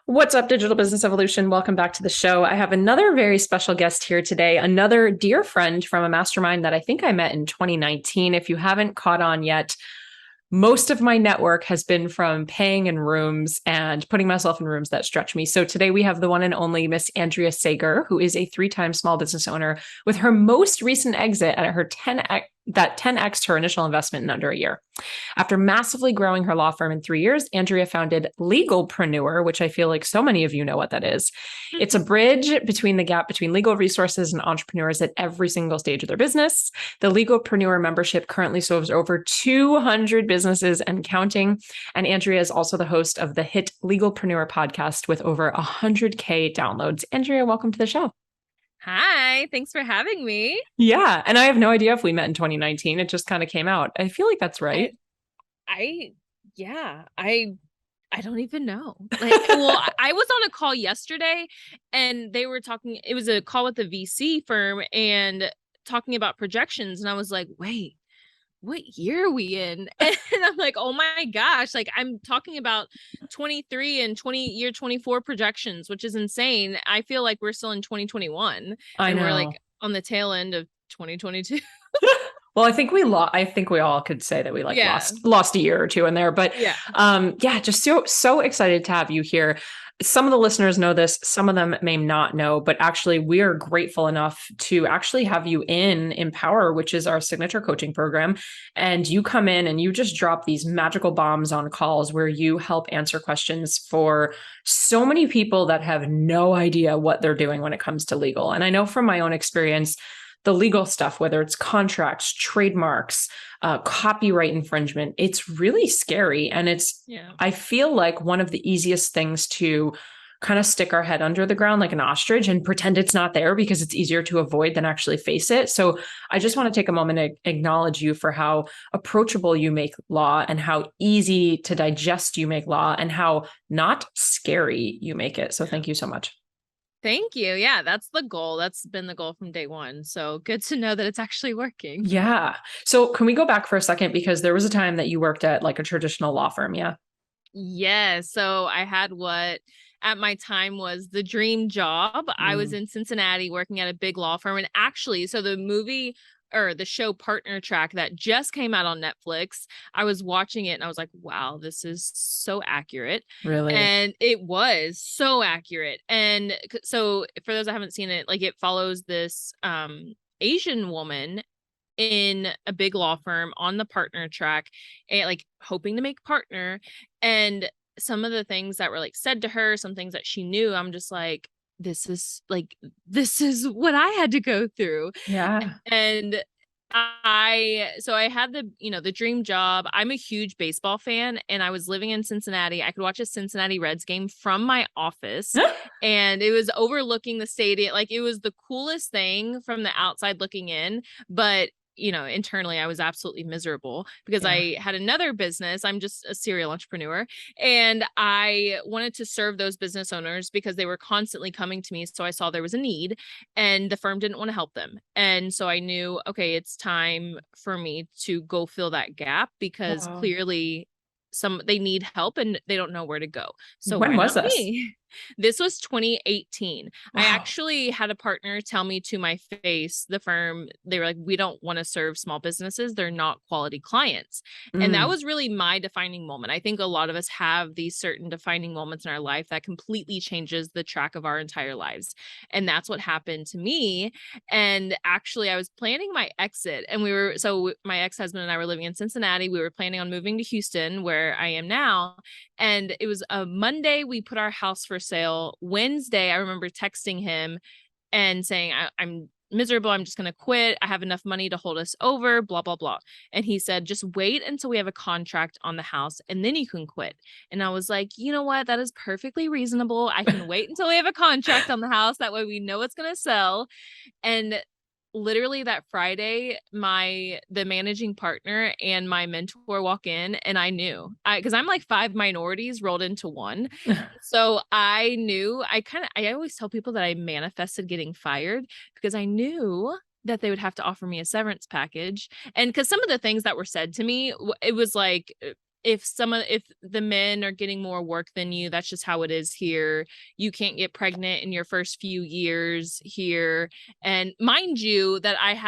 What's up, Digital Business Evolution? Welcome back to the show. I have another very special guest here today, another dear friend from a mastermind that I think I met in 2019. If you haven't caught on yet, most of my network has been from paying in rooms and putting myself in rooms that stretch me. So today we have the one and only Miss Andrea Sager, who is a three-time small business owner with her most recent exit at her 10x her initial investment in under a year. After massively growing her law firm in 3 years, Andrea founded Legalpreneur, which I feel like so many of you know what that is. It's a bridge between the gap between legal resources and entrepreneurs at every single stage of their business. The Legalpreneur membership currently serves over 200 businesses and counting. And Andrea is also the host of the hit Legalpreneur podcast with over 100K downloads. Andrea, welcome to the show. Hi, thanks for having me. Yeah. And I have no idea if we met in 2019. It just kind of came out. I feel like that's right. I yeah, I don't even know. I was on a call yesterday and they were talking, it was a call with the VC firm and talking about projections. And I was like, wait, what year are we in? And I'm like, oh my gosh, like I'm talking about 23 and 24 projections, which is insane. I feel like we're still in 2021 I and we're know. like on the tail end of 2022. Well, I think we all could say that we like Yeah. lost a year or two in there, but Yeah. yeah, just so excited to have you here. Some of the listeners know this, some of them may not know, but actually we are grateful enough to actually have you in Empower, which is our signature coaching program. And you come in and you just drop these magical bombs on calls where you help answer questions for so many people that have no idea what they're doing when it comes to legal. And I know from my own experience, the legal stuff, whether it's contracts, trademarks, copyright infringement, it's really scary. And I feel like one of the easiest things to kind of stick our head under the ground like an ostrich and pretend it's not there because it's easier to avoid than actually face it. So I just want to take a moment to acknowledge you for how approachable you make law and how easy to digest you make law and how not scary you make it. So thank you so much. Thank you. Yeah, that's the goal. That's been the goal from day one. So good to know that it's actually working. Yeah. So can we go back for a second? Because there was a time that you worked at like a traditional law firm. Yeah. Yeah. So I had what at my time was the dream job. I was in Cincinnati working at a big law firm. And actually, so the movie or the show Partner Track that just came out on Netflix, I was watching it and I was like, wow, this is so accurate. Really? And it was so accurate. And so for those that haven't seen it, like it follows this Asian woman in a big law firm on the partner track and like hoping to make partner. And some of the things that were like said to her, some things that she knew, I'm just like, this is what I had to go through. Yeah. And I had the dream job. I'm a huge baseball fan and I was living in Cincinnati. I could watch a Cincinnati Reds game from my office and it was overlooking the stadium. Like it was the coolest thing from the outside looking in, but internally I was absolutely miserable because Yeah. I had another business. I'm just a serial entrepreneur and I wanted to serve those business owners because they were constantly coming to me. So I saw there was a need and the firm didn't want to help them. And so I knew, okay, it's time for me to go fill that gap because Wow. clearly they need help and they don't know where to go. So When why was not this? me? This was 2018. I Wow. actually had a partner tell me to my face, the firm, they were like, we don't want to serve small businesses. They're not quality clients. And that Mm. was really my defining moment. I think a lot of us have these certain defining moments in our life that completely changes the track of our entire lives. And that's what happened to me. And actually, I was planning my exit and my ex-husband and I were living in Cincinnati. We were planning on moving to Houston, where I am now. And it was a Monday, we put our house for sale. Wednesday, I remember texting him and saying, I'm miserable. I'm just going to quit. I have enough money to hold us over, blah, blah, blah. And he said, just wait until we have a contract on the house and then you can quit. And I was like, you know what? That is perfectly reasonable. I can wait until we have a contract on the house. That way we know it's going to sell. And literally that Friday, the managing partner and my mentor walk in and I knew because I'm like 5 minorities rolled into one. So I knew I always tell people that I manifested getting fired because I knew that they would have to offer me a severance package. And because some of the things that were said to me, it was like if the men are getting more work than you, that's just how it is here. You can't get pregnant in your first few years here. And mind you, that I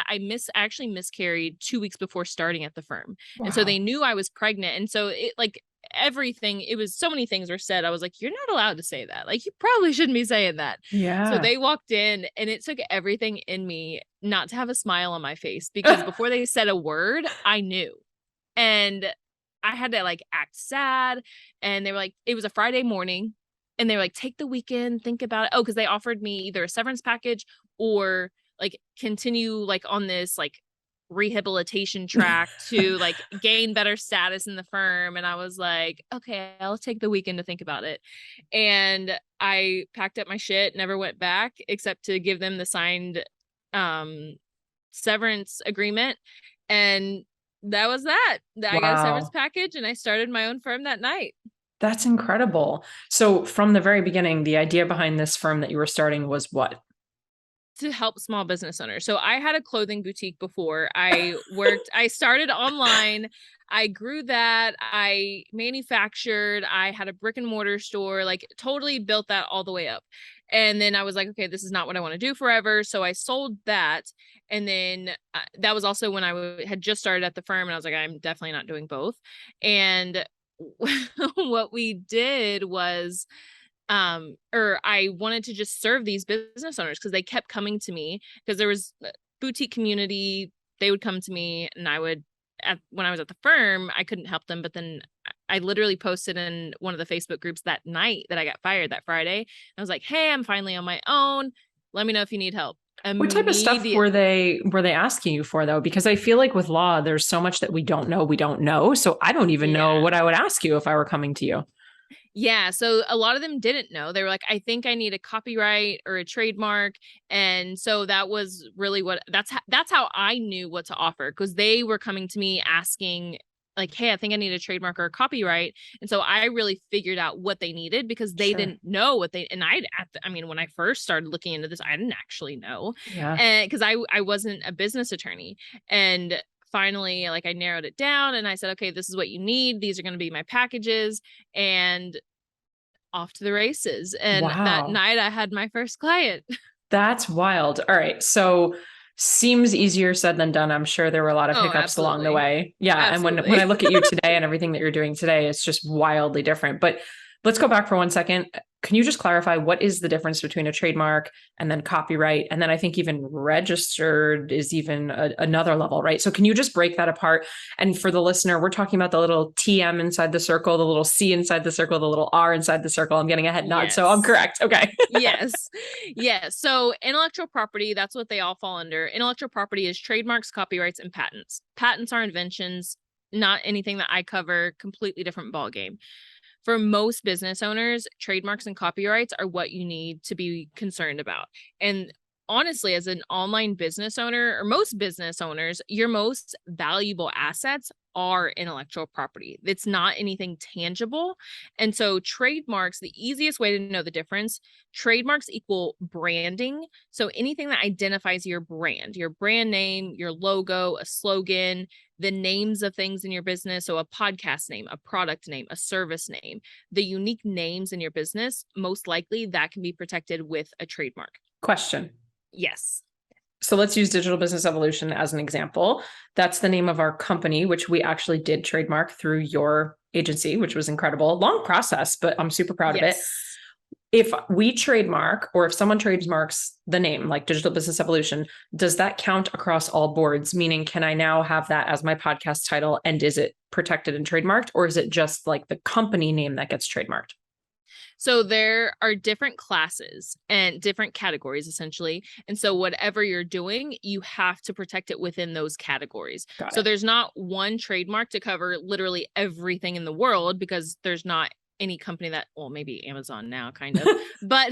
actually miscarried 2 weeks before starting at the firm. And so they Wow. knew I was pregnant. And so it like everything, it was so many things were said. I was like, you're not allowed to say that. Like, you probably shouldn't be saying that. So Yeah. they walked in, and it took everything in me not to have a smile on my face, because before they said a word, I knew. And I had to like act sad. And they were like, it was a Friday morning, and they were like, take the weekend, think about it. Oh, because they offered me either a severance package or like continue like on this like rehabilitation track to like gain better status in the firm. And I was like, okay, I'll take the weekend to think about it. And I packed up my shit, never went back except to give them the signed um severance agreement. And that was that. I got a severance Wow. package, and I started my own firm that night. That's incredible. So from the very beginning, the idea behind this firm that you were starting was what? To help small business owners. So I had a clothing boutique before. I started online. I grew that. I manufactured. I had a brick and mortar store, like totally built that all the way up. And then I was like, okay, this is not what I want to do forever. So I sold that. And then that was also when I had just started at the firm. And I was like, I'm definitely not doing both. And what we did was or I wanted to just serve these business owners, because they kept coming to me, because there was a boutique community. They would come to me, and I would, when I was at the firm, I couldn't help them. But then I literally posted in one of the Facebook groups that night that I got fired, that Friday. I was like, hey, I'm finally on my own. Let me know if you need help. What type of stuff were Immediately. they asking you for though? Because I feel like with law, there's so much that we don't know. So I don't even know Yeah. what I would ask you if I were coming to you. Yeah, so a lot of them didn't know. They were like, I think I need a copyright or a trademark. And so that was really that's how I knew what to offer, because they were coming to me asking like, hey, I think I need a trademark or a copyright. And so I really figured out what they needed, because they Sure. didn't know what they, and I mean, when I first started looking into this, I didn't actually know. Yeah. And because I wasn't a business attorney. And finally, like, I narrowed it down, and I said, okay, this is what you need. These are going to be my packages. And off to the races. And that Wow. night I had my first client. That's wild. All right. So seems easier said than done. I'm sure there were a lot of Oh, hiccups along the absolutely. way. Yeah. And when I Absolutely. look at you today and everything that you're doing today, it's just wildly different. But let's go back for 1 second. Can you just clarify what is the difference between a trademark and then copyright? And then I think even registered is even another level, right? So can you just break that apart? And for the listener, we're talking about the little TM inside the circle, the little C inside the circle, the little R inside the circle. I'm getting a head nod. So I'm Yes. correct. Okay. Yes. Yes. So intellectual property, that's what they all fall under. Intellectual property is trademarks, copyrights, and patents. Patents are inventions, not anything that I cover, completely different ballgame. For most business owners, trademarks and copyrights are what you need to be concerned about. And honestly, as an online business owner, or most business owners, your most valuable assets are intellectual property. It's not anything tangible. And so trademarks, the easiest way to know the difference, trademarks equal branding. So anything that identifies your brand name, your logo, a slogan, the names of things in your business. So a podcast name, a product name, a service name, the unique names in your business, most likely that can be protected with a trademark. Question. Yes. So let's use Digital Business Evolution as an example. That's the name of our company, which we actually did trademark through your agency, which was incredible. Long process, but I'm super proud of it. Yes. If we trademark, or if someone trademarks the name like Digital Business Evolution, does that count across all boards? Meaning, can I now have that as my podcast title, and is it protected and trademarked, or is it just like the company name that gets trademarked? So there are different classes and different categories, essentially. And so whatever you're doing, you have to protect it within those categories. Got So it. there's not one trademark to cover literally everything in the world, because there's not any company that, well, maybe Amazon now, kind of, but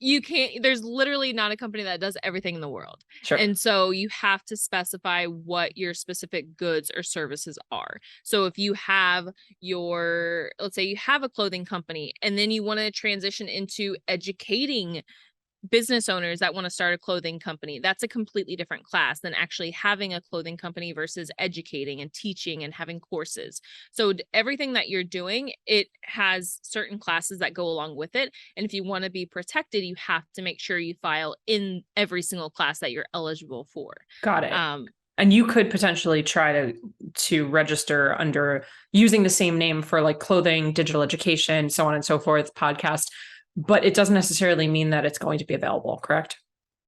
you can't, there's literally not a company that does everything in the world. Sure. And so you have to specify what your specific goods or services are. So if you have let's say you have a clothing company, and then you want to transition into educating business owners that want to start a clothing company. That's a completely different class than actually having a clothing company versus educating and teaching and having courses. So everything that you're doing, it has certain classes that go along with it. And if you want to be protected, you have to make sure you file in every single class that you're eligible for. Got it. And you could potentially try to register under using the same name for like clothing, digital education, so on and so forth, podcast, but it doesn't necessarily mean that it's going to be available, correct?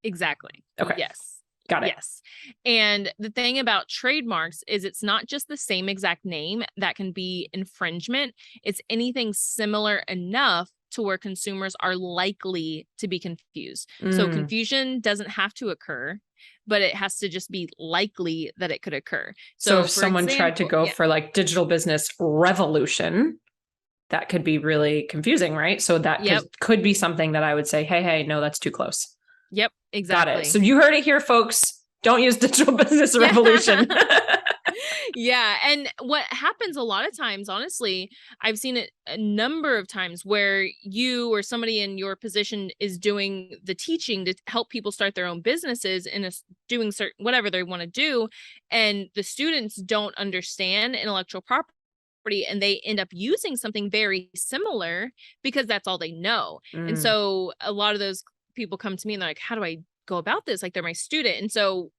Exactly. Okay. Yes. Got it. Yes. And the thing about trademarks is it's not just the same exact name that can be infringement. It's anything similar enough to where consumers are likely to be confused. So confusion doesn't have to occur, but it has to just be likely that it could occur. So if someone tried to go for like digital business revolution, that could be really confusing, right? So that could be something that I would say, hey, no, that's too close. Yep, exactly. Got it. So you heard it here, folks. Don't use digital business revolution. Yeah. And what happens a lot of times, honestly, I've seen it a number of times where you or somebody in your position is doing the teaching to help people start their own businesses and doing certain whatever they want to do. And the students don't understand intellectual property and they end up using something very similar because that's all they know. And so a lot of those people come to me and they're like, how do I go about this? Like they're my student. And so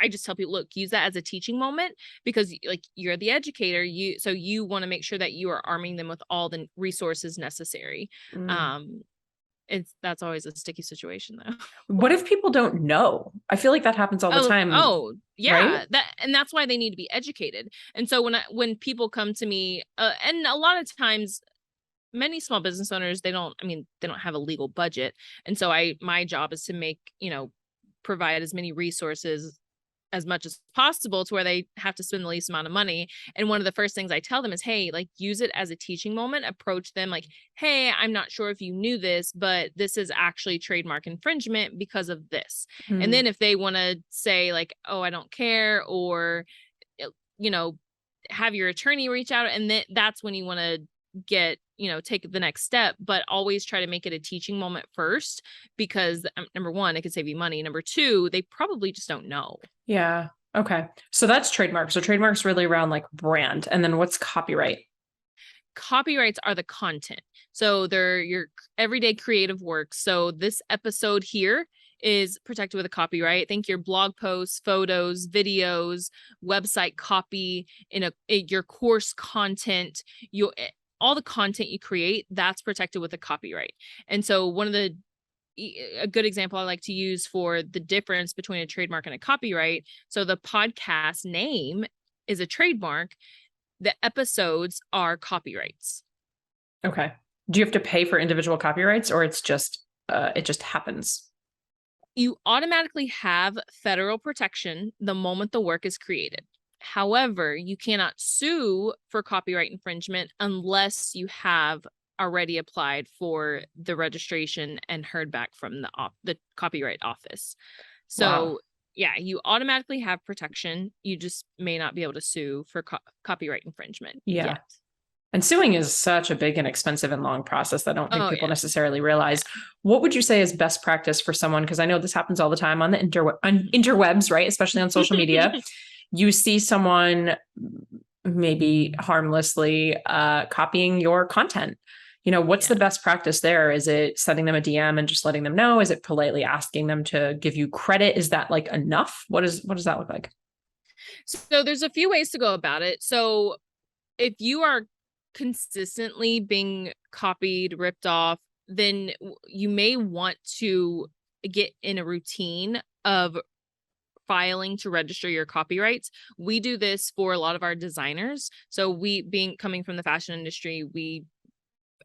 I just tell people, look, use that as a teaching moment because like you're the educator. So you want to make sure that you are arming them with all the resources necessary. That's always a sticky situation though. What if people don't know? I feel like that happens all the time. Oh yeah. Right? That's why they need to be educated. And so when people come to me, and a lot of times many small business owners, they don't have a legal budget. And so my job is to make, provide as many resources as much as possible to where they have to spend the least amount of money. And one of the first things I tell them is, hey, like use it as a teaching moment, approach them like, hey, I'm not sure if you knew this, but this is actually trademark infringement because of this. And then if they want to say like, oh, I don't care, or, have your attorney reach out, and then that's when you want to get, take the next step, but always try to make it a teaching moment first, because number one, it could save you money. Number two, they probably just don't know. Yeah. Okay. So that's trademark. So trademark's really around like brand. And then what's copyright? Copyrights are the content. So they're your everyday creative work. So this episode here is protected with a copyright. Think your blog posts, photos, videos, website copy, your course content, all the content you create, that's protected with a copyright. And so a good example I like to use for the difference between a trademark and a copyright. So the podcast name is a trademark. The episodes are copyrights. Okay. Do you have to pay for individual copyrights, or it's just, it just happens? You automatically have federal protection the moment the work is created. However, you cannot sue for copyright infringement unless you have already applied for the registration and heard back from the copyright office. So yeah, you automatically have protection. You just may not be able to sue for copyright infringement yet. And suing is such a big and expensive and long process that I don't think people necessarily realize. What would you say is best practice for someone? Because I know this happens all the time on the interwebs, right? Especially on social media. You see someone maybe harmlessly copying your content. What's the best practice there? Is it sending them a DM and just letting them know? Is it politely asking them to give you credit? Is that like enough? What does that look like? So there's a few ways to go about it. So if you are consistently being copied, ripped off, then you may want to get in a routine of filing to register your copyrights. We do this for a lot of our designers. So coming from the fashion industry, we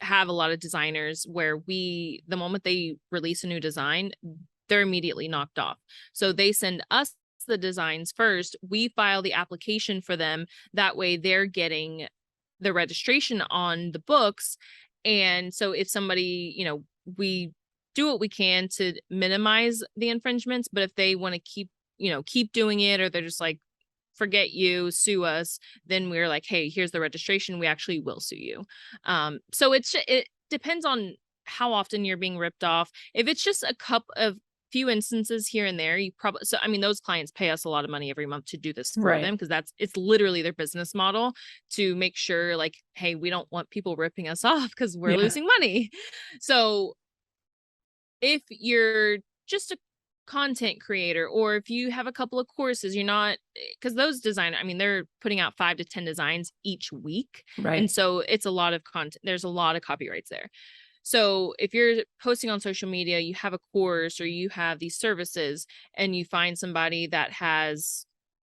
have a lot of designers where the moment they release a new design, they're immediately knocked off. So they send us the designs first. We file the application for them. That way they're getting the registration on the books. And so if somebody, we do what we can to minimize the infringements, but if they want to keep doing it, or they're just like, forget you, sue us, then we're like, hey, here's the registration. We actually will sue you. So it depends on how often you're being ripped off. If it's just a few instances here and there, you probably, so I mean, those clients pay us a lot of money every month to do this for them, because it's literally their business model, to make sure like, hey, we don't want people ripping us off because we're losing money. So if you're just a content creator, or if you have a couple of courses, you're not, because those design, I mean, they're putting out 5 to 10 designs each week. And so it's a lot of content. There's a lot of copyrights there. So if you're posting on social media, you have a course or you have these services, and you find somebody that has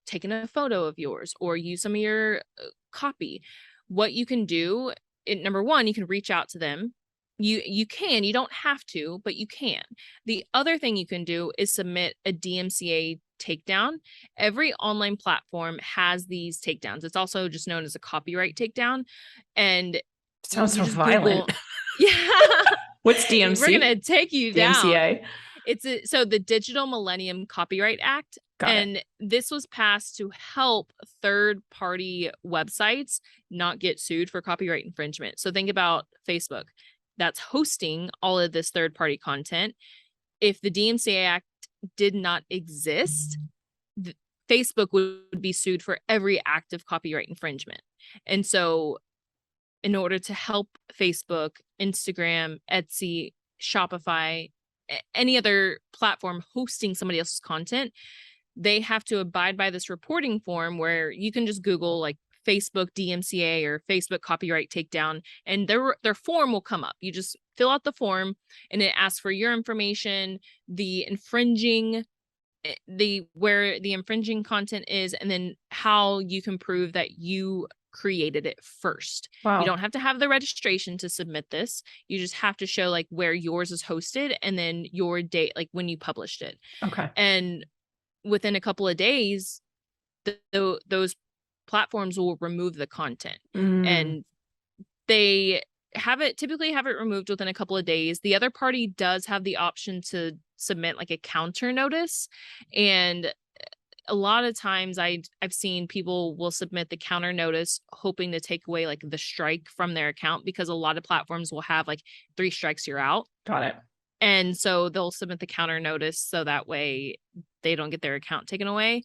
taken a photo of yours or use some of your copy, what you can do, number one, you can reach out to them. You don't have to, but you can. The other thing you can do is submit a DMCA takedown. Every online platform has these takedowns. It's also just known as a copyright takedown. And sounds so violent. Yeah. What's DMC? We're going to take you DMCA. down. So the Digital Millennium Copyright Act. This was passed to help third-party websites not get sued for copyright infringement. So think about Facebook that's hosting all of this third-party content. If the DMCA Act did not exist, Facebook would be sued for every act of copyright infringement. And so in order to help Facebook, Instagram, Etsy, Shopify, any other platform hosting somebody else's content, they have to abide by this reporting form, where you can just Google like Facebook DMCA or Facebook copyright takedown, and their form will come up. You just fill out the form, and it asks for your information, where the infringing content is, and then how you can prove that you created it first. Wow. You don't have to have the registration to submit this. You just have to show like where yours is hosted, and then your date, like when you published it. Okay. And within a couple of days, those platforms will remove the content. And they typically have it removed within a couple of days. The other party does have the option to submit like a counter notice. And a lot of times I've seen people will submit the counter notice hoping to take away like the strike from their account, because a lot of platforms will have like 3 strikes, you're out. Got it. And so they'll submit the counter notice so that way they don't get their account taken away.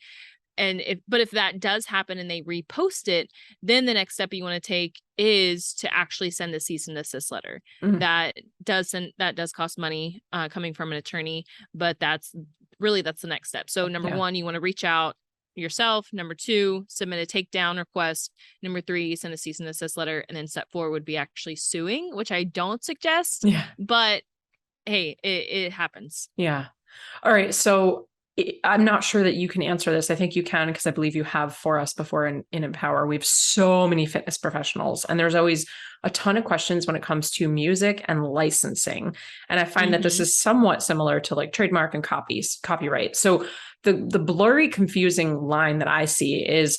And if that does happen and they repost it, then the next step you want to take is to actually send a cease and desist letter. That does cost money coming from an attorney, but that's the next step. So number 1, you want to reach out yourself. Number 2, submit a takedown request. Number 3, send a cease and desist letter. And then step 4 would be actually suing, which I don't suggest. Yeah. But hey, it happens. Yeah. All right. So I'm not sure that you can answer this. I think you can, because I believe you have for us before in Empower. We have so many fitness professionals, and there's always a ton of questions when it comes to music and licensing. And I find that this is somewhat similar to like trademark and copyright. So the blurry, confusing line that I see is,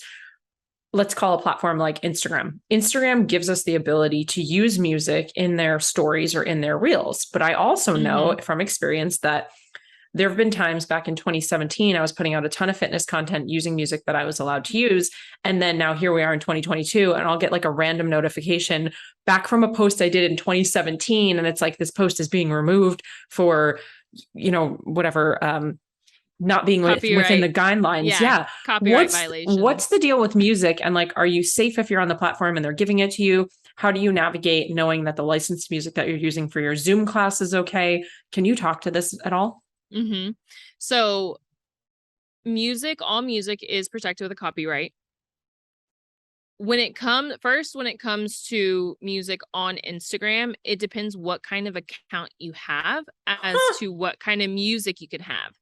let's call a platform like Instagram. Instagram gives us the ability to use music in their stories or in their reels. But I also know from experience that there have been times back in 2017, I was putting out a ton of fitness content using music that I was allowed to use. And then now here we are in 2022, and I'll get like a random notification back from a post I did in 2017. And it's like, this post is being removed for, whatever, not being within the guidelines. Yeah. Copyright violation. What's the deal with music? And like, are you safe if you're on the platform and they're giving it to you? How do you navigate knowing that the licensed music that you're using for your Zoom class is okay? Can you talk to this at all? So all music is protected with a copyright. When it comes to music on Instagram, it depends what kind of account you have as to what kind of music you can have.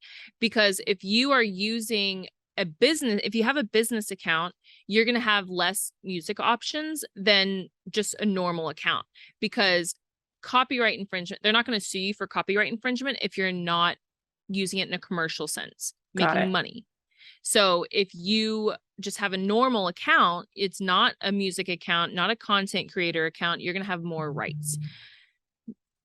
Because if you are using if you have a business account, you're going to have less music options than just a normal account, because copyright infringement, they're not going to sue you for copyright infringement if you're not using it in a commercial sense, making money. So if you just have a normal account, it's not a music account, not a content creator account, you're going to have more rights.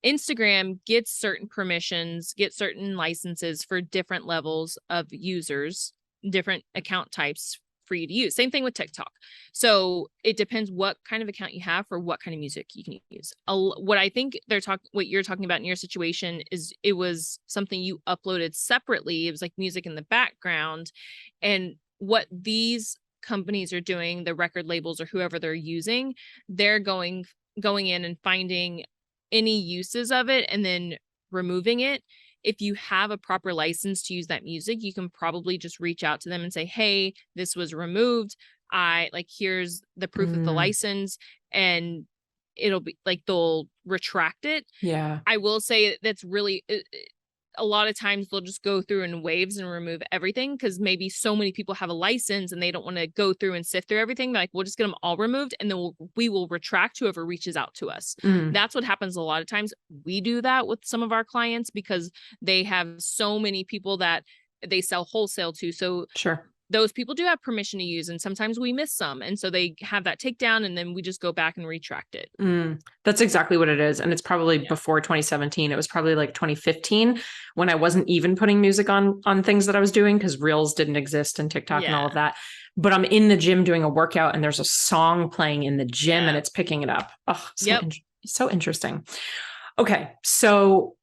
Instagram gets certain permissions, gets certain licenses for different levels of users, different account types for you to use. Same thing with TikTok. So it depends what kind of account you have for what kind of music you can use. What I think what you're talking about in your situation is it was something you uploaded separately. It was like music in the background. And what these companies are doing, the record labels or whoever they're using, they're going in and finding any uses of it and then removing it. If you have a proper license to use that music, you can probably just reach out to them and say, hey, this was removed. Here's the proof of the license, and it'll be like, they'll retract it. Yeah. I will say that's really, a lot of times they'll just go through in waves and remove everything because maybe so many people have a license and they don't want to go through and sift through everything. They're like, we'll just get them all removed and then we will retract whoever reaches out to us. That's what happens a lot of times. We do that with some of our clients because they have so many people that they sell wholesale to. So sure, those people do have permission to use, and sometimes we miss some. And so they have that takedown and then we just go back and retract it. That's exactly what it is. And it's probably before 2017. It was probably like 2015 when I wasn't even putting music on things that I was doing because Reels didn't exist and TikTok and all of that. But I'm in the gym doing a workout and there's a song playing in the gym and it's picking it up. Oh, so interesting. Okay. So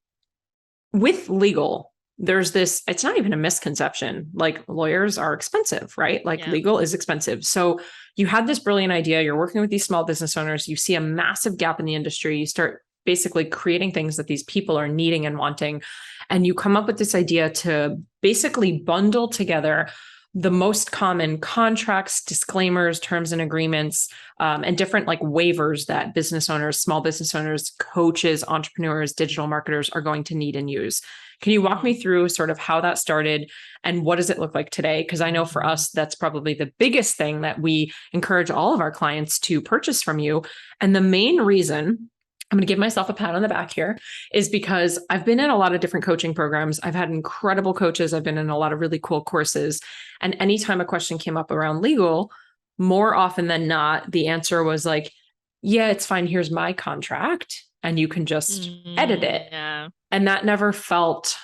with legal, there's this, it's not even a misconception. Like lawyers are expensive, right? Like legal is expensive. So you had this brilliant idea. You're working with these small business owners. You see a massive gap in the industry. You start basically creating things that these people are needing and wanting. And you come up with this idea to basically bundle together the most common contracts, disclaimers, terms and agreements, and different like waivers that business owners, small business owners, coaches, entrepreneurs, digital marketers are going to need and use. Can you walk me through sort of how that started and what does it look like today? Because I know for us, that's probably the biggest thing that we encourage all of our clients to purchase from you. And the main reason, I'm going to give myself a pat on the back here, is because I've been in a lot of different coaching programs. I've had incredible coaches. I've been in a lot of really cool courses. And anytime a question came up around legal, more often than not, the answer was like, yeah, it's fine. Here's my contract. And you can just edit it. Yeah. And that never felt,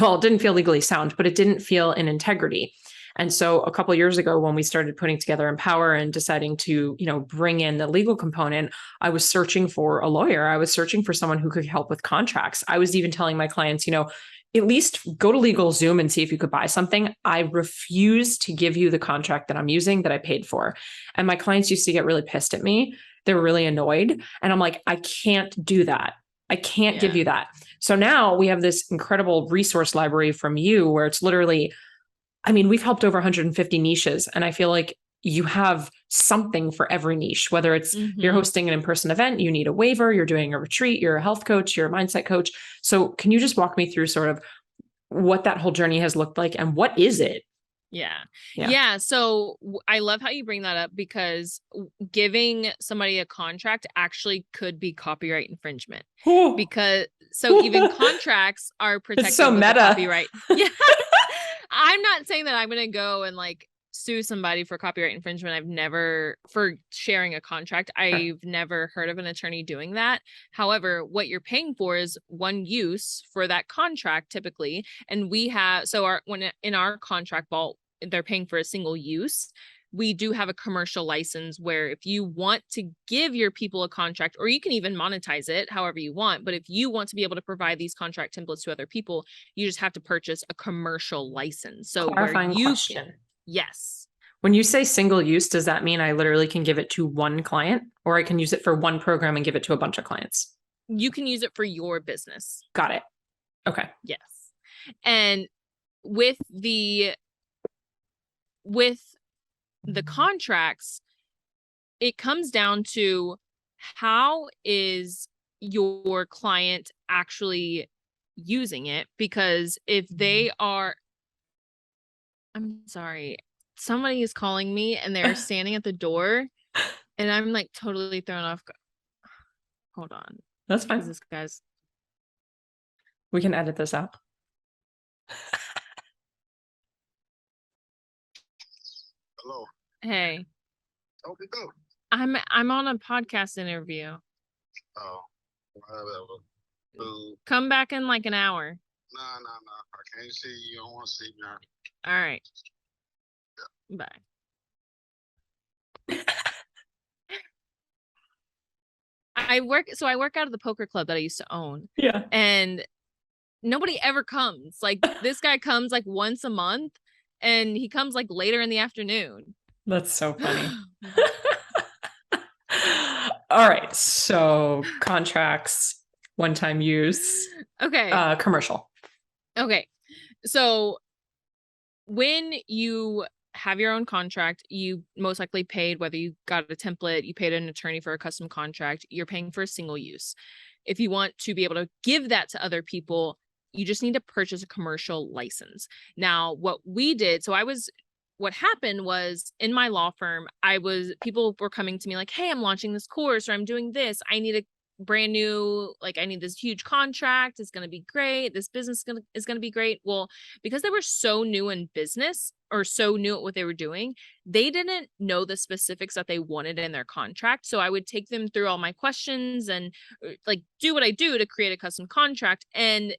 well, it didn't feel legally sound, but it didn't feel in integrity. And so a couple of years ago, when we started putting together Empower and deciding to, bring in the legal component, I was searching for a lawyer. I was searching for someone who could help with contracts. I was even telling my clients, at least go to LegalZoom and see if you could buy something. I refuse to give you the contract that I'm using that I paid for. And my clients used to get really pissed at me. They were really annoyed. And I'm like, I can't do that. I can't give you that. So now we have this incredible resource library from you where it's literally, we've helped over 150 niches. And I feel like you have something for every niche, whether it's you're hosting an in-person event, you need a waiver, you're doing a retreat, you're a health coach, you're a mindset coach. So can you just walk me through sort of what that whole journey has looked like and what is it? Yeah. So I love how you bring that up because giving somebody a contract actually could be copyright infringement. Because even contracts are protected it's so with meta. Copyright. Yeah. I'm not saying that I'm going to go and sue somebody for copyright infringement. For sharing a contract. I've never heard of an attorney doing that. However, what you're paying for is one use for that contract typically. And we have, in our contract vault, they're paying for a single use. We do have a commercial license where if you want to give your people a contract, or you can even monetize it however you want, but if you want to be able to provide these contract templates to other people, you just have to purchase a commercial license. So clarifying question. Yes. When you say single use, does that mean I literally can give it to one client or I can use it for one program and give it to a bunch of clients? You can use it for your business. Got it. Okay. Yes. And with the contracts, it comes down to how is your client actually using it? Because if they are, I'm sorry, somebody is calling me and they're standing at the door and I'm totally thrown off. Hold on. That's fine. This guy's. We can edit this out. Hello. Hey. Okay, go. I'm on a podcast interview. Oh, whatever. Come back in an hour. No. I can't see you. You don't want to see me. All right. Yeah. Bye. I work out of the poker club that I used to own. Yeah. And nobody ever comes. Like this guy comes like once a month and he comes like later in the afternoon. That's so funny. All right. So contracts, one-time use, Okay. commercial. Okay. So when you have your own contract, you most likely paid, whether you got a template, you paid an attorney for a custom contract, you're paying for a single use. If you want to be able to give that to other people, you just need to purchase a commercial license. Now, what we did, what happened was in my law firm, people were coming to me like, hey, I'm launching this course or I'm doing this. I need a brand new, like, I need this huge contract. It's going to be great. This business is going to be great. Well, because they were so new in business or so new at what they were doing, they didn't know the specifics that they wanted in their contract. So I would take them through all my questions and like do what I do to create a custom contract, and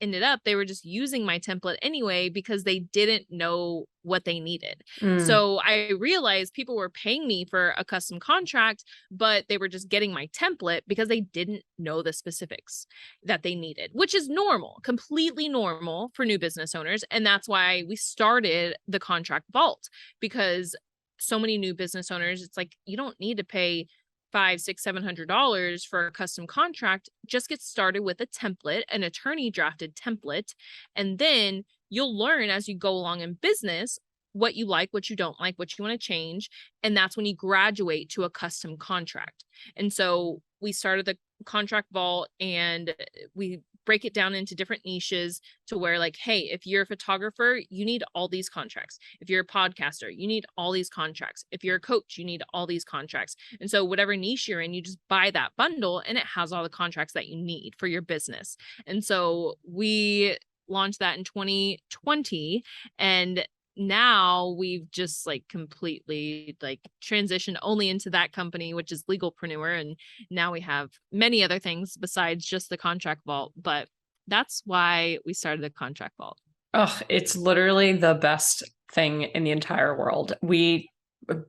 ended up they were just using my template anyway because they didn't know what they needed. So I realized people were paying me for a custom contract, but they were just getting my template because they didn't know the specifics that they needed, which is normal, completely normal for new business owners. And that's why we started the contract vault, because so many new business owners, it's like, you don't need to pay $500, $600, $700 for a custom contract. Just get started with a template, an attorney drafted template, and then you'll learn as you go along in business what you like, what you don't like, what you want to change. And that's when you graduate to a custom contract. And so we started the contract vault and we break it down into different niches to where, like, hey, if you're a photographer, you need all these contracts. If you're a podcaster, you need all these contracts. If you're a coach, you need all these contracts. And so whatever niche you're in, you just buy that bundle and it has all the contracts that you need for your business. And so we launched that in 2020, and now we've just like completely like transitioned only into that company, which is Legalpreneur. And now we have many other things besides just the contract vault, but that's why we started the contract vault. Oh, it's literally the best thing in the entire world. We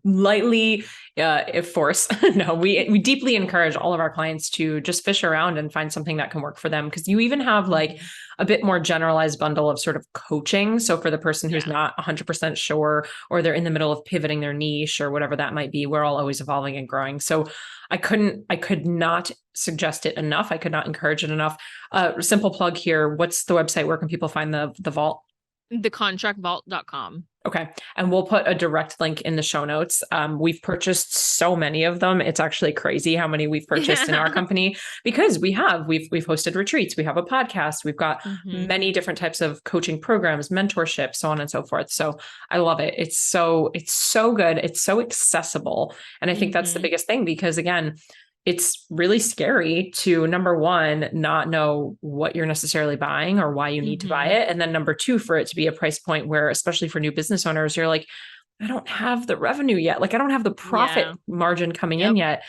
lightly force no, we deeply encourage all of our clients to just fish around and find something that can work for them, because you even have like a bit more generalized bundle of sort of coaching. So for the person who's not 100% sure, or they're in the middle of pivoting their niche or whatever that might be, we're all always evolving and growing. So I could not suggest it enough. I could not encourage it enough. Simple plug here. What's the website? Where can people find the vault? Thecontractvault.com. Okay. And we'll put a direct link in the show notes. We've purchased so many of them. It's actually crazy how many we've purchased in our company, because we've hosted retreats. We have a podcast. We've got many different types of coaching programs, mentorship, so on and so forth. So I love it. It's so good. It's so accessible. And I think that's the biggest thing, because again, it's really scary to, number one, not know what you're necessarily buying or why you need to buy it. And then number two, for it to be a price point where, especially for new business owners, you're like, I don't have the revenue yet. Like, I don't have the profit margin coming in yet.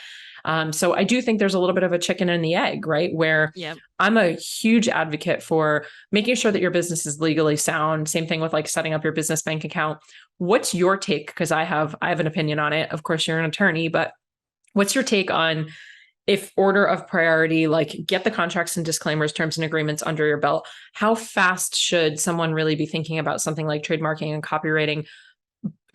So I do think there's a little bit of a chicken and the egg, right? Where I'm a huge advocate for making sure that your business is legally sound. Same thing with like setting up your business bank account. What's your take? Because I have an opinion on it. Of course, you're an attorney, but what's your take on, if order of priority, like get the contracts and disclaimers, terms and agreements under your belt, how fast should someone really be thinking about something like trademarking and copywriting,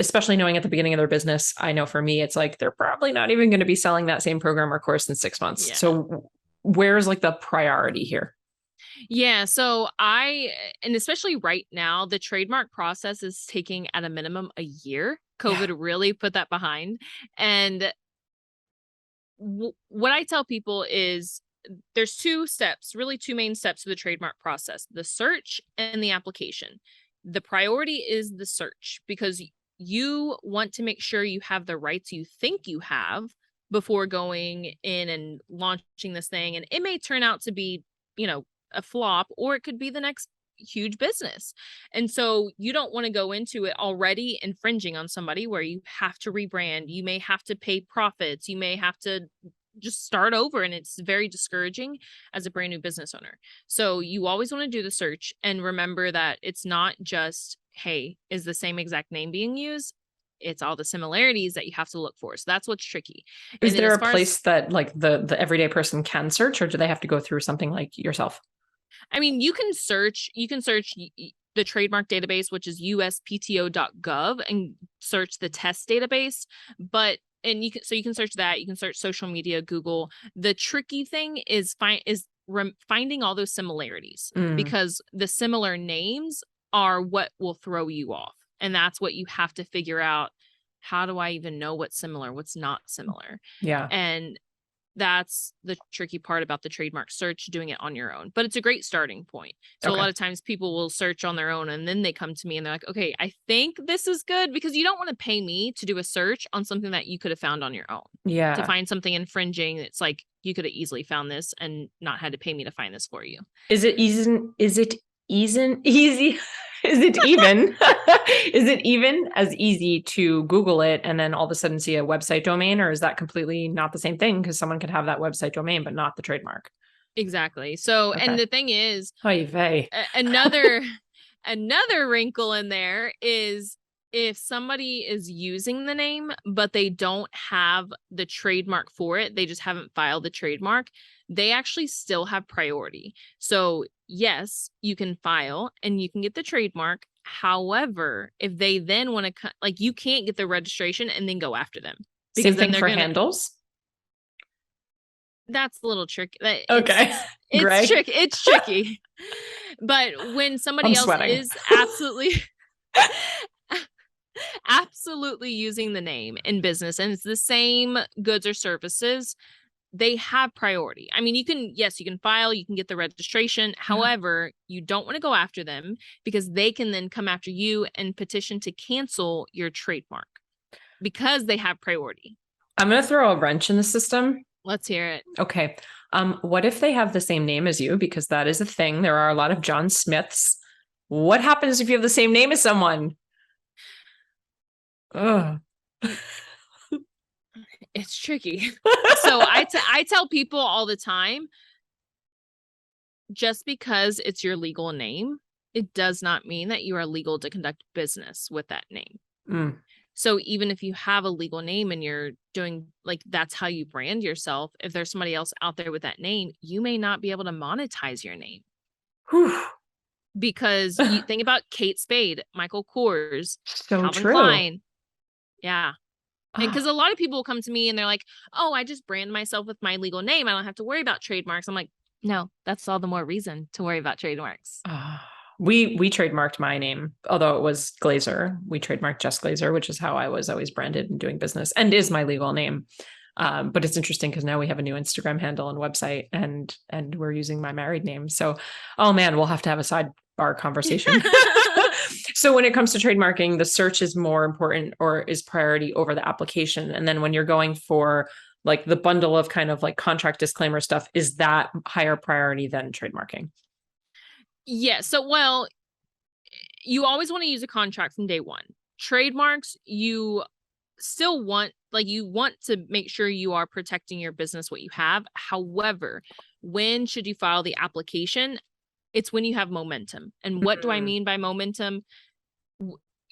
especially knowing at the beginning of their business? I know for me, it's like, they're probably not even going to be selling that same program or course in 6 months. Yeah. So where's like the priority here? Yeah. So and especially right now, the trademark process is taking at a minimum a year. COVID really put that behind. And what I tell people is there's two main steps to the trademark process: the search and the application. The priority is the search, because you want to make sure you have the rights you think you have before going in and launching this thing. And it may turn out to be, a flop, or it could be the next huge business. And so you don't want to go into it already infringing on somebody where you have to rebrand, you may have to pay profits, you may have to just start over, and it's very discouraging as a brand new business owner. So you always want to do the search, and remember that it's not just, hey, is the same exact name being used? It's all the similarities that you have to look for. So that's what's tricky. Is And then there as a far place as, that like the everyday person can search, or do they have to go through something like yourself? I mean, you can search the trademark database, which is uspto.gov, and search the test database. But and you can search that. You can search social media, Google. The tricky thing is finding all those similarities, because the similar names are what will throw you off, and that's what you have to figure out. How do I even know what's similar, what's not similar? Yeah. And that's the tricky part about the trademark search, doing it on your own. But it's a great starting point. So a lot of times people will search on their own, and then they come to me and they're like, okay, I think this is good, because you don't want to pay me to do a search on something that you could have found on your own. Yeah. To find something infringing, it's like you could have easily found this and not had to pay me to find this for you. Is it easy? Is it easy? Is it even? Is it even as easy to Google it and then all of a sudden see a website domain, or is that completely not the same thing? Because someone could have that website domain, but not the trademark. Exactly. So, and the thing is, Oy vey. another wrinkle in there is, if somebody is using the name, but they don't have the trademark for it, they just haven't filed the trademark, they actually still have priority. So yes, you can file and you can get the trademark. However, if they then want to, like, you can't get the registration and then go after them. Same thing for handles. That's a little tricky. Okay. It's tricky. It's tricky. But when somebody else is absolutely using the name in business, and it's the same goods or services, they have priority. I mean, you can file, you can get the registration. However, you don't want to go after them, because they can then come after you and petition to cancel your trademark, because they have priority. I'm going to throw a wrench in the system. Let's hear it. Okay. What if they have the same name as you? Because that is a thing. There are a lot of John Smiths. What happens if you have the same name as someone? Ugh. It's tricky. So I tell people all the time, just because it's your legal name, it does not mean that you are legal to conduct business with that name. So even if you have a legal name and you're doing, like, that's how you brand yourself, if there's somebody else out there with that name, you may not be able to monetize your name. Because you think about Kate Spade, Michael Kors, Calvin Klein. Yeah. And because a lot of people come to me and they're like, oh, I just brand myself with my legal name, I don't have to worry about trademarks. I'm like, no, that's all the more reason to worry about trademarks. We trademarked my name, although it was Glazer. We trademarked Just Glazer, which is how I was always branded and doing business, and is my legal name. But it's interesting because now we have a new Instagram handle and website, and we're using my married name. So, oh man, we'll have to have a sidebar conversation. So when it comes to trademarking, the search is more important, or is priority over the application. And then when you're going for like the bundle of kind of like contract disclaimer stuff, is that higher priority than trademarking? Yeah. So, well, you always want to use a contract from day one. Trademarks, you still want, like, you want to make sure you are protecting your business, what you have. However, when should you file the application? It's when you have momentum. And what do I mean by momentum?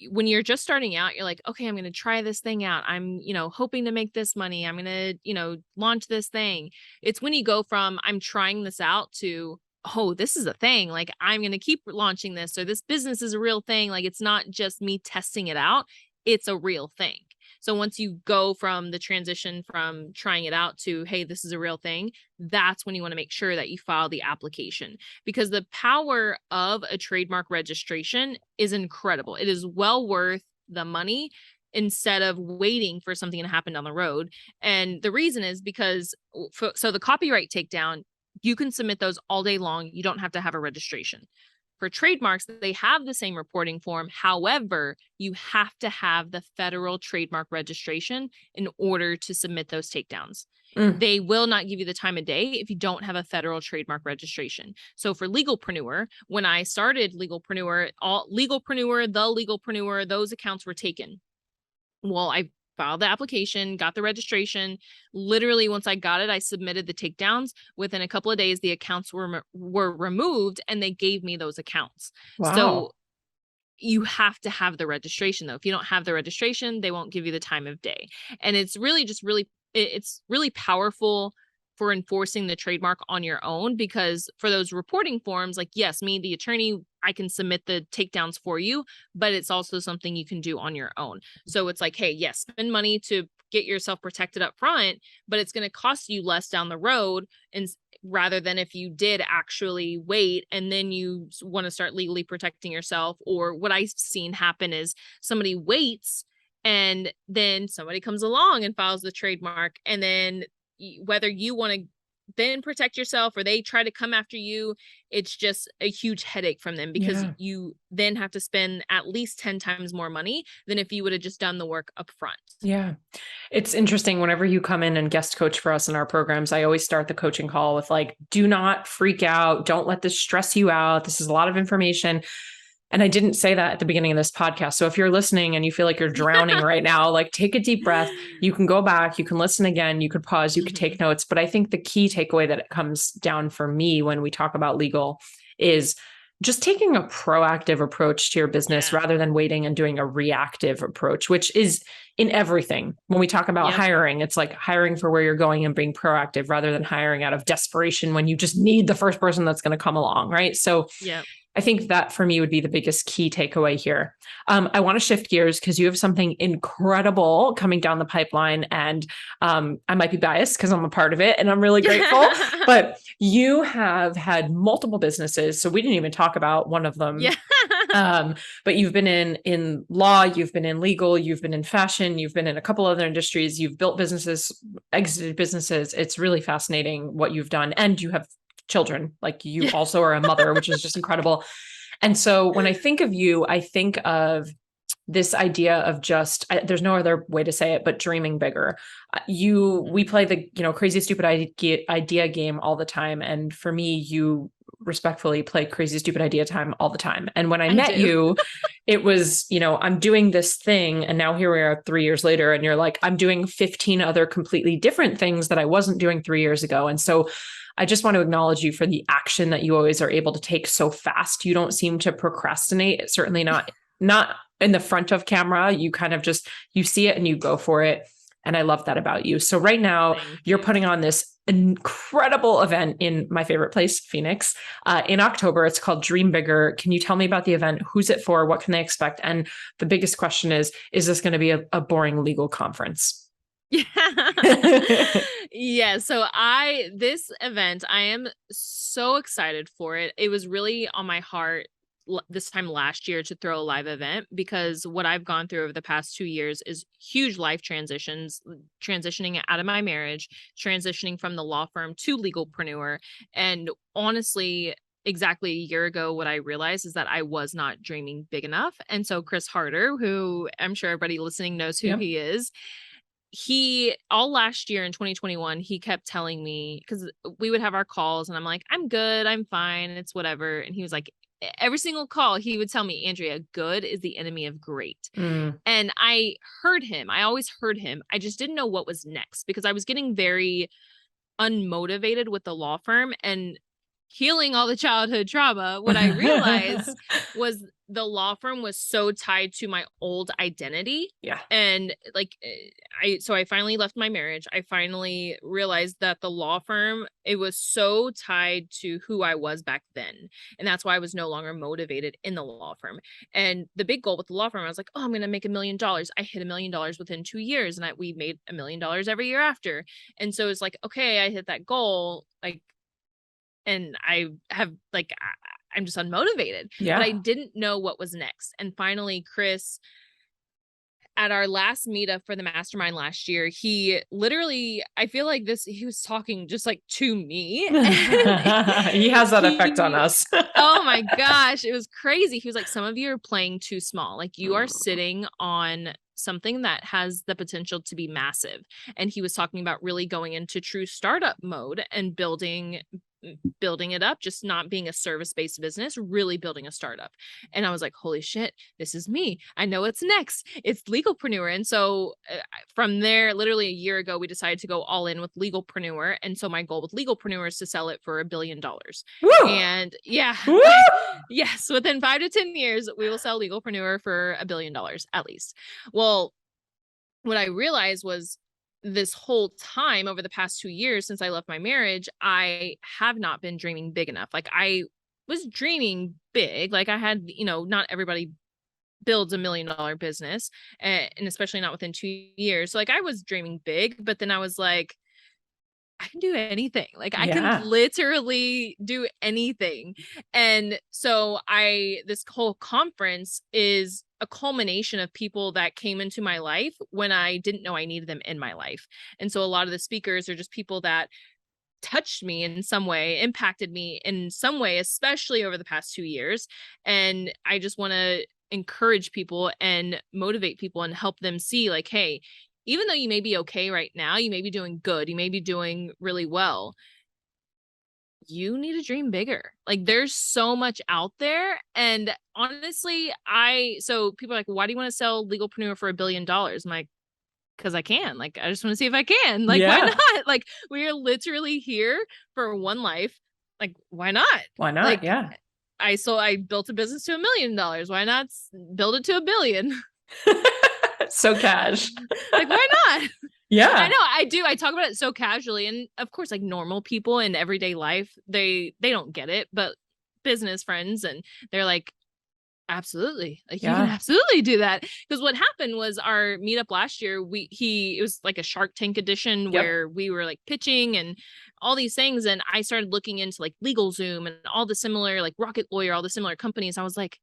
When you're just starting out, you're like, okay, I'm going to try this thing out. I'm, hoping to make this money. I'm going to, launch this thing. It's when you go from, I'm trying this out, to, oh, this is a thing. Like, I'm going to keep launching this, or this business is a real thing. Like, it's not just me testing it out. It's a real thing. So once you go from the transition from trying it out to, hey, this is a real thing, that's when you want to make sure that you file the application, because the power of a trademark registration is incredible. It is well worth the money instead of waiting for something to happen down the road. And the reason is because, so the copyright takedown, you can submit those all day long. You don't have to have a registration. For trademarks, they have the same reporting form. However, you have to have the federal trademark registration in order to submit those takedowns. They will not give you the time of day if you don't have a federal trademark registration. So for Legalpreneur, when I started Legalpreneur, the Legalpreneur, those accounts were taken. Well, I filed the application, got the registration. Literally, once I got it, I submitted the takedowns. Within a couple of days, the accounts were removed, and they gave me those accounts. Wow. So you have to have the registration though. If you don't have the registration, they won't give you the time of day. And it's really just it's really powerful for enforcing the trademark on your own, because for those reporting forms, like, yes, me, the attorney, I can submit the takedowns for you, but it's also something you can do on your own. So it's like, hey, yes, spend money to get yourself protected up front, but it's going to cost you less down the road. And rather than if you did actually wait and then you want to start legally protecting yourself, or what I've seen happen is somebody waits and then somebody comes along and files the trademark, and then whether you want to then protect yourself or they try to come after you, it's just a huge headache from them, because you then have to spend at least 10 times more money than if you would have just done the work up front. Yeah. It's interesting. Whenever you come in and guest coach for us in our programs, I always start the coaching call with like, do not freak out. Don't let this stress you out. This is a lot of information. And I didn't say that at the beginning of this podcast. So if you're listening and you feel like you're drowning right now, like take a deep breath. You can go back, you can listen again, you could pause, you could take notes. But I think the key takeaway that it comes down for me when we talk about legal is just taking a proactive approach to your business rather than waiting and doing a reactive approach, which is in everything. When we talk about hiring, it's like hiring for where you're going and being proactive rather than hiring out of desperation when you just need the first person that's going to come along. Right. So I think that for me would be the biggest key takeaway here. I want to shift gears because you have something incredible coming down the pipeline, and I might be biased because I'm a part of it and I'm really grateful, but you have had multiple businesses. So we didn't even talk about one of them. But you've been in law, you've been in legal, you've been in fashion, you've been in a couple other industries, you've built businesses, exited businesses. It's really fascinating what you've done. And you have children, like you also are a mother, which is just incredible. And so when I think of you, I think of this idea of just, there's no other way to say it, but dreaming bigger. We play the, crazy, stupid idea game all the time. And for me, you respectfully play crazy, stupid idea time all the time. And when I met you, it was, I'm doing this thing. And now here we are 3 years later, and you're like, I'm doing 15 other completely different things that I wasn't doing 3 years ago. And so I just want to acknowledge you for the action that you always are able to take so fast. You don't seem to procrastinate. Certainly not in the front of camera. You kind of just, you see it and you go for it. And I love that about you. So right now you're putting on this incredible event in my favorite place, Phoenix, in October. It's called Dream Bigger. Can you tell me about the event? Who's it for? What can they expect? And the biggest question is this going to be a boring legal conference? So this event, I am so excited for it. It was really on my heart this time last year to throw a live event, because what I've gone through over the past 2 years is huge life transitions, transitioning out of my marriage, transitioning from the law firm to legalpreneur. And honestly, exactly a year ago, what I realized is that I was not dreaming big enough. And so Chris Harder, who I'm sure everybody listening knows who he is, he all last year in 2021, he kept telling me, because we would have our calls and I'm like, I'm good, I'm fine, it's whatever. And he was like, every single call, he would tell me, Andrea, good is the enemy of great. And I heard him. I always heard him. I just didn't know what was next, because I was getting very unmotivated with the law firm and healing all the childhood trauma. What I realized was the law firm was so tied to my old identity. And I finally left my marriage. I finally realized that the law firm, it was so tied to who I was back then. And that's why I was no longer motivated in the law firm. And the big goal with the law firm, I was like, oh, I'm going to make $1 million. I hit $1 million within 2 years, and we made $1 million every year after. And so it's like, okay, I hit that goal. And I have I'm just unmotivated, but I didn't know what was next. And finally, Chris, at our last meetup for the mastermind last year, he literally, I feel like he was talking just to me. He has that effect on us. Oh my gosh. It was crazy. He was like, some of you are playing too small. You are sitting on something that has the potential to be massive. And he was talking about really going into true startup mode and building building it up, just not being a service-based business, really building a startup. And I was like, holy shit, this is me. I know what's next. It's legalpreneur. And so from there, literally a year ago, we decided to go all in with legalpreneur. And so my goal with legalpreneur is to sell it for $1 billion. Woo! And yeah, Woo! yes, within 5 to 10 years, we will sell legalpreneur for $1 billion at least. Well, what I realized was this whole time over the past 2 years since I left my marriage, I have not been dreaming big enough. Like I was dreaming big. Like I had, not everybody builds $1 million business, and especially not within 2 years. So like I was dreaming big, but then I was like, I can do anything. Like I can literally do anything. And so this whole conference is a culmination of people that came into my life when I didn't know I needed them in my life. And so a lot of the speakers are just people that touched me in some way, impacted me in some way, especially over the past 2 years. And I just want to encourage people and motivate people and help them see like, hey, even though you may be okay right now, you may be doing good, you may be doing really well, you need to dream bigger. Like there's so much out there. And honestly, so people are like, why do you want to sell legalpreneur for $1 billion? I'm like, because I can. Like, I just want to see if I can. Like, why not? Like, we are literally here for one life. Like, why not? Why not? Like, yeah. I built a business to $1 million. Why not build it to $1 billion? So cash. Like, why not? Yeah. I know I do. I talk about it so casually. And of course, like normal people in everyday life, they don't get it, but business friends, and they're like, absolutely. Like you can absolutely do that. Because what happened was our meetup last year, it was like a Shark Tank edition where we were like pitching and all these things. And I started looking into like LegalZoom and all the similar, like Rocket Lawyer, all the similar companies. I was like,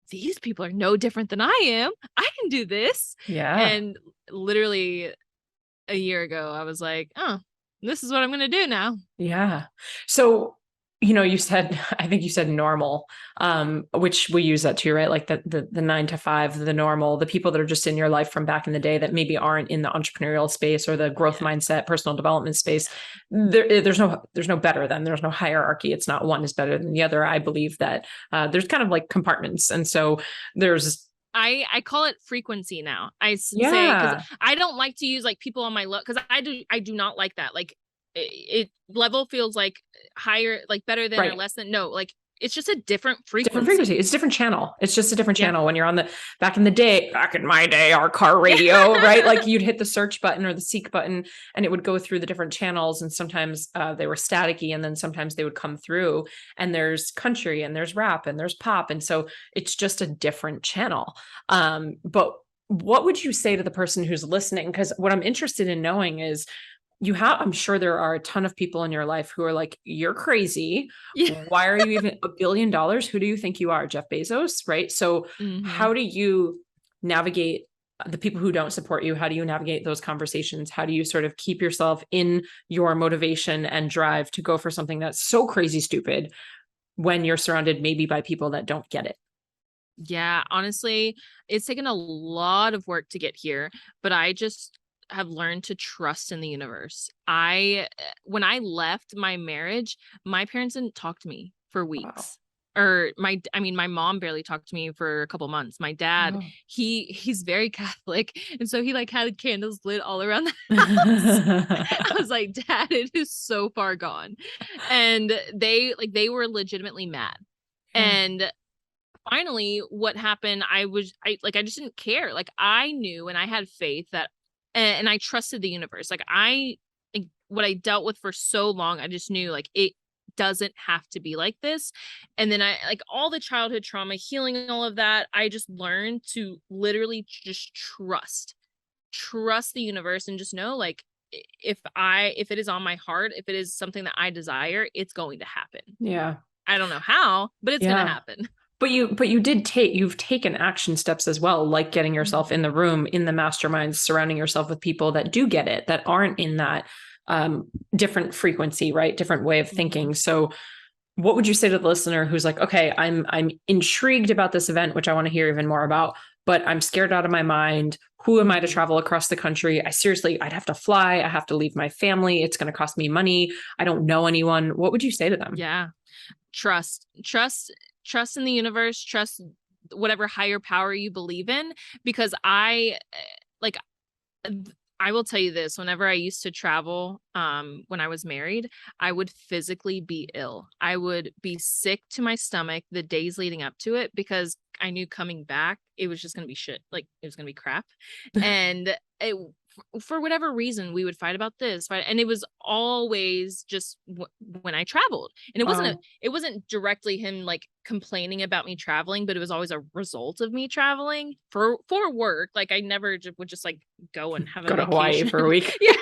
these people are no different than I am. I can do this. Yeah. And literally a year ago, I was like, oh, this is what I'm going to do now. Yeah. So, I think you said normal, which we use that too, right? Like the 9 to 5, the normal, the people that are just in your life from back in the day that maybe aren't in the entrepreneurial space or the growth mindset, personal development space. There's no better than, there's no hierarchy. It's not one is better than the other. I believe that there's kind of like compartments. And so there's, I call it frequency now. I say, because I don't like to use like people on my level, because I do not like that. Like it level feels like higher, like better than or less than. No, like it's just a different frequency. It's a different channel. It's just a different channel. When you're on back in my day, our car radio, right? Like you'd hit the search button or the seek button and it would go through the different channels. And sometimes they were staticky and then sometimes they would come through, and there's country and there's rap and there's pop. And so it's just a different channel. But what would you say to the person who's listening? Because what I'm interested in knowing is, I'm sure there are a ton of people in your life who are like, you're crazy. Yeah. Why are you even $1 billion? Who do you think you are? Jeff Bezos, right? So how do you navigate the people who don't support you? How do you navigate those conversations? How do you sort of keep yourself in your motivation and drive to go for something that's so crazy stupid when you're surrounded maybe by people that don't get it? Yeah, honestly, it's taken a lot of work to get here, but I just have learned to trust in the universe. When I left my marriage, my parents didn't talk to me for weeks. Wow. Or my mom barely talked to me for a couple months. My dad, he's very Catholic. And so he like had candles lit all around the house. I was like, Dad, it is so far gone. And they were legitimately mad. And finally what happened, I just didn't care. Like I knew, and I had faith that, and I trusted the universe. Like what I dealt with for so long, I just knew like it doesn't have to be like this. And then I like all the childhood trauma, healing, all of that. I just learned to literally just trust the universe and just know like if it is on my heart, if it is something that I desire, it's going to happen. Yeah. I don't know how, but it's going to happen. But you've taken action steps as well, like getting yourself in the room, in the masterminds, surrounding yourself with people that do get it, that aren't in that different frequency, right? Different way of thinking. So what would you say to the listener who's like, okay, I'm intrigued about this event, which I want to hear even more about. but I'm scared out of my mind. Who am I to travel across the country? I'd have to fly. I have to leave my family. It's going to cost me money. I don't know anyone. What would you say to them? Yeah. Trust in the universe, trust whatever higher power you believe in, because I will tell you this, whenever I used to travel, when I was married, I would physically be ill. I would be sick to my stomach the days leading up to it because I knew coming back, it was just going to be shit. Like it was going to be crap. And for whatever reason, we would fight about this, and it was always just when I traveled, and it wasn't directly him like complaining about me traveling, but it was always a result of me traveling for work. Like I never would just like go and have Go a to vacation. Hawaii for a week. Yeah.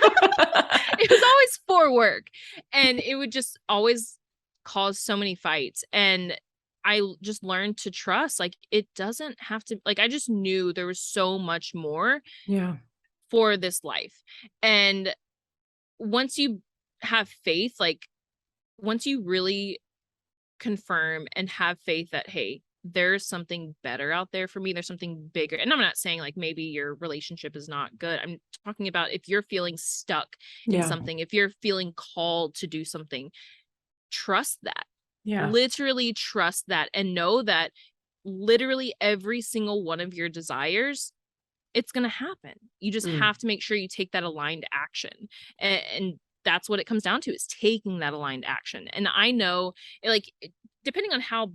It was always for work, and it would just always cause so many fights. And I just learned to trust, like it doesn't have to, like I just knew there was so much more for this life. And once you have faith, like once you really confirm and have faith that, hey, there's something better out there for me, there's something bigger. And I'm not saying like maybe your relationship is not good. I'm talking about if you're feeling stuck in something, if you're feeling called to do something, trust that. Literally trust that, and know that literally every single one of your desires, it's going to happen. You just have to make sure you take that aligned action. And that's what it comes down to, is taking that aligned action. And I know, like, depending on how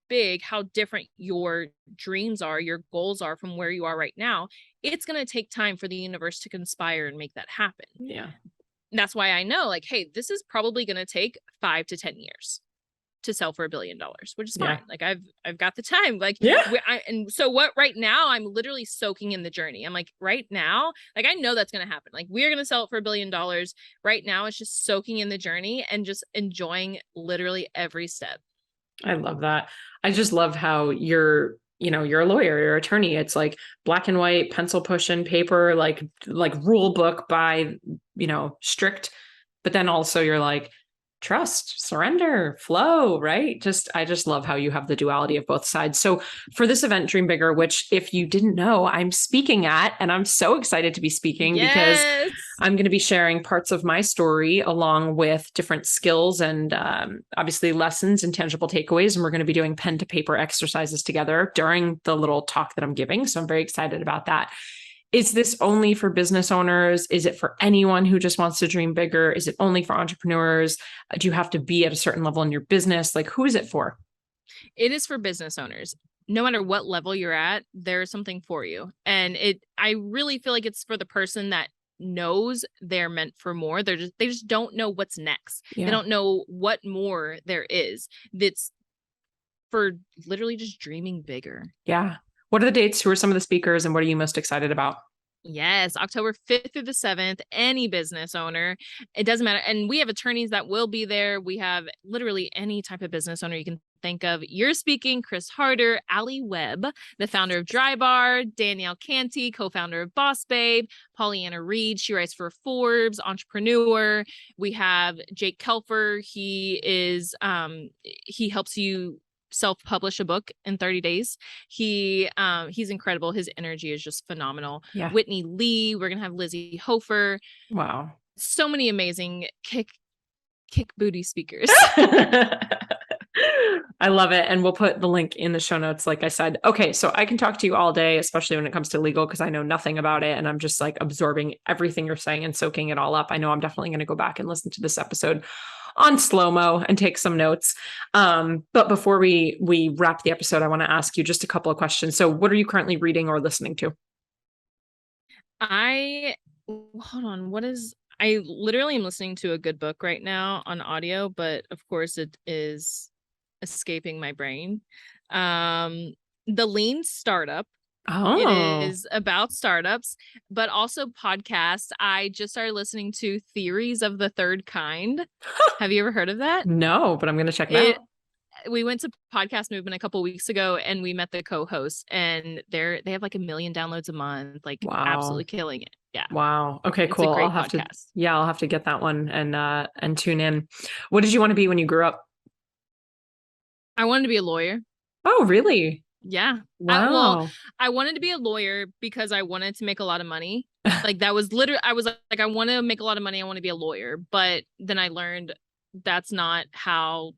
big, how different your dreams are, your goals are from where you are right now, it's going to take time for the universe to conspire and make that happen. Yeah. That's why I know, like, hey, this is probably going to take 5 to 10 years to sell for $1 billion, which is fine. Like I've got the time. Like, and so what right now, I'm literally soaking in the journey. I'm like, right now, like, I know that's going to happen. Like we're going to sell it for $1 billion right now. It's just soaking in the journey and just enjoying literally every step. I love that. I just love how you're a lawyer, you're an attorney. It's like black and white, pencil pushing paper, like rule book by, strict, but then also you're like, trust, surrender, flow, right? I just love how you have the duality of both sides. So for this event, Dream Bigger, which if you didn't know, I'm speaking at, and I'm so excited to be speaking because I'm going to be sharing parts of my story along with different skills and obviously lessons and tangible takeaways. And we're going to be doing pen to paper exercises together during the little talk that I'm giving. So I'm very excited about that. Is this only for business owners? Is it for anyone who just wants to dream bigger? Is it only for entrepreneurs? Do you have to be at a certain level in your business? Like, who is it for? It is for business owners. No matter what level you're at, there's something for you. And I really feel like it's for the person that knows they're meant for more. They just don't know what's next. They don't know what more there is. That's for literally just dreaming bigger. Yeah. What are the dates? Who are some of the speakers, and what are you most excited about? Yes, October 5th through the 7th, any business owner, it doesn't matter. And we have attorneys that will be there. We have literally any type of business owner you can think of. You're speaking, Chris Harder, Ali Webb, the founder of Dry Bar, Danielle Canty, co-founder of Boss Babe, Pollyanna Reed, she writes for Forbes, entrepreneur. We have Jake Kelfer. He helps you self-publish a book in 30 days. He's incredible. His energy is just phenomenal. Yeah. Whitney Lee. We're gonna have Lizzie Hofer. Wow. So many amazing kick booty speakers. I love it. And we'll put the link in the show notes, like I said. Okay, so I can talk to you all day, especially when it comes to legal, because I know nothing about it. And I'm just like absorbing everything you're saying and soaking it all up. I know I'm definitely going to go back and listen to this episode on slow-mo and take some notes. But before we wrap the episode, I want to ask you just a couple of questions. So what are you currently reading or listening to? I literally am listening to a good book right now on audio, but of course it is escaping my brain. The Lean Startup. It is about startups, but also podcasts. I just started listening to Theories of the Third Kind. Have you ever heard of that? No, but I'm going to check it out. We went to Podcast Movement a couple weeks ago and we met the co-hosts, and they have like 1 million downloads a month, like absolutely killing it. Yeah. Wow. Okay, it's cool. A great I'll have podcast. I'll have to get that one and tune in. What did you want to be when you grew up? I wanted to be a lawyer. Oh, really? Yeah. Wow. I wanted to be a lawyer because I wanted to make a lot of money. Like that was literally, I was like, I want to make a lot of money. I want to be a lawyer. But then I learned that's not how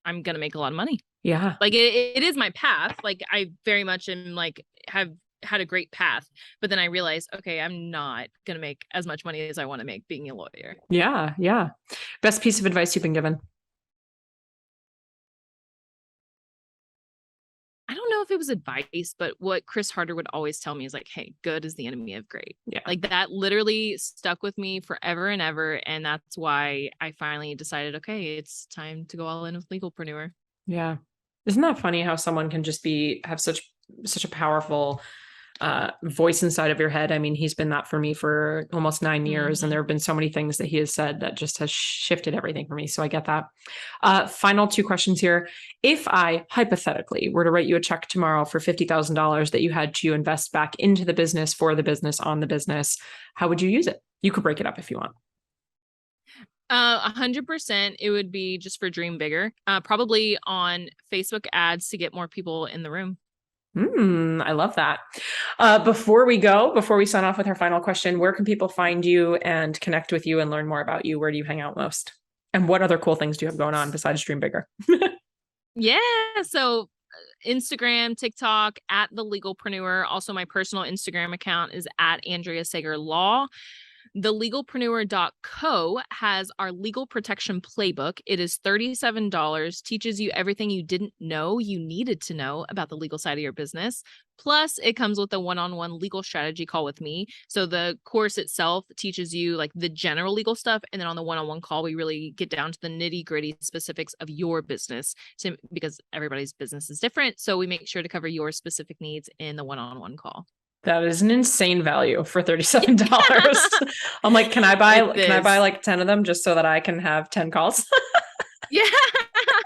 I'm going to make a lot of money. Yeah. Like it is my path. Like I very much am like, have had a great path. But then I realized, okay, I'm not going to make as much money as I want to make being a lawyer. Yeah. Yeah. Best piece of advice you've been given? I don't know if it was advice, but what Chris Harder would always tell me is like, hey, good is the enemy of great. Yeah. Like that literally stuck with me forever and ever. And that's why I finally decided, okay, it's time to go all in with Legalpreneur. Yeah. Isn't that funny how someone can just have such a powerful voice inside of your head? I mean, he's been that for me for almost 9 years, and there have been so many things that he has said that just has shifted everything for me. So I get that. Final 2 questions here. If I hypothetically were to write you a check tomorrow for $50,000 that you had to invest back into the business, for the business, on the business, how would you use it? You could break it up if you want. 100%. It would be just for dream bigger, probably on Facebook ads to get more people in the room. I love that. Before we sign off with our final question, where can people find you and connect with you and learn more about you? Where do you hang out most? And what other cool things do you have going on besides Dream Bigger? Yeah. So Instagram, TikTok, at the Legalpreneur. Also, my personal Instagram account is at Andrea Sager Law. Thelegalpreneur.co has our legal protection playbook. It is $37, teaches you everything you didn't know you needed to know about the legal side of your business. Plus, it comes with a one-on-one legal strategy call with me. So the course itself teaches you like the general legal stuff. And then on the one-on-one call, we really get down to the nitty-gritty specifics of your business because everybody's business is different. So we make sure to cover your specific needs in the one-on-one call. That is an insane value for $37. I'm like, can I buy like 10 of them just so that I can have 10 calls? Yeah,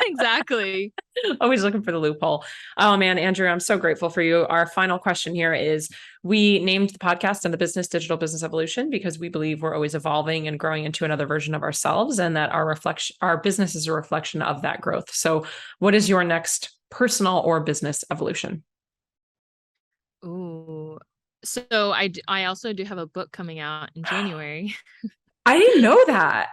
exactly. Always looking for the loophole. Oh man, Andrew, I'm so grateful for you. Our final question here is, we named the podcast and the business Digital Business Evolution because we believe we're always evolving and growing into another version of ourselves, and that our business is a reflection of that growth. So what is your next personal or business evolution? Ooh. So I also do have a book coming out in January. I didn't know that.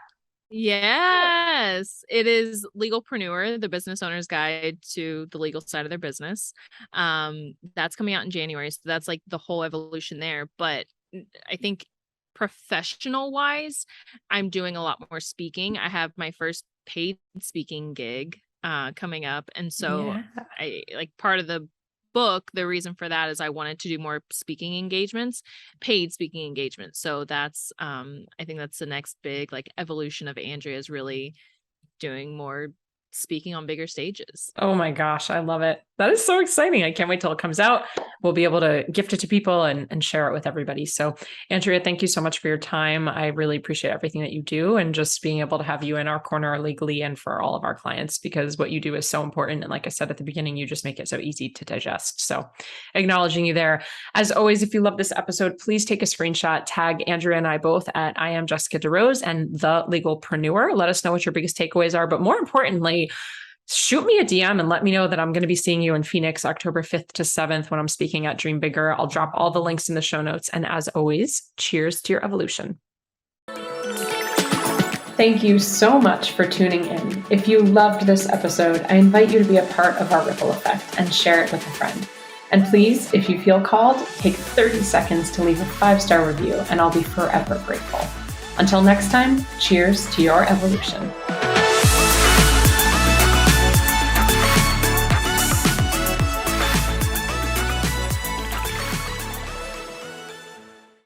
Yes, it is Legalpreneur, the business owner's guide to the legal side of their business. That's coming out in January. So that's like the whole evolution there. But I think professional wise, I'm doing a lot more speaking. I have my first paid speaking gig coming up. And so I like part of the book, the reason for that is I wanted to do more speaking engagements, paid speaking engagements. So that's I think that's the next big like evolution of Andrea, is really doing more speaking on bigger stages. Oh my gosh, I love it. That is so exciting. I can't wait till it comes out. We'll be able to gift it to people and share it with everybody. So Andrea, thank you so much for your time. I really appreciate everything that you do, and just being able to have you in our corner legally and for all of our clients, because what you do is so important. And like I said at the beginning, you just make it so easy to digest. So acknowledging you there. As always, if you love this episode, please take a screenshot, tag Andrea and I both at I am Jessica DeRose and the Legalpreneur. Let us know what your biggest takeaways are. But more importantly, shoot me a DM and let me know that I'm going to be seeing you in Phoenix, October 5th to 7th, when I'm speaking at Dream Bigger. I'll drop all the links in the show notes. And as always, cheers to your evolution. Thank you so much for tuning in. If you loved this episode, I invite you to be a part of our ripple effect and share it with a friend. And please, if you feel called, take 30 seconds to leave a 5-star review, and I'll be forever grateful. Until next time, cheers to your evolution.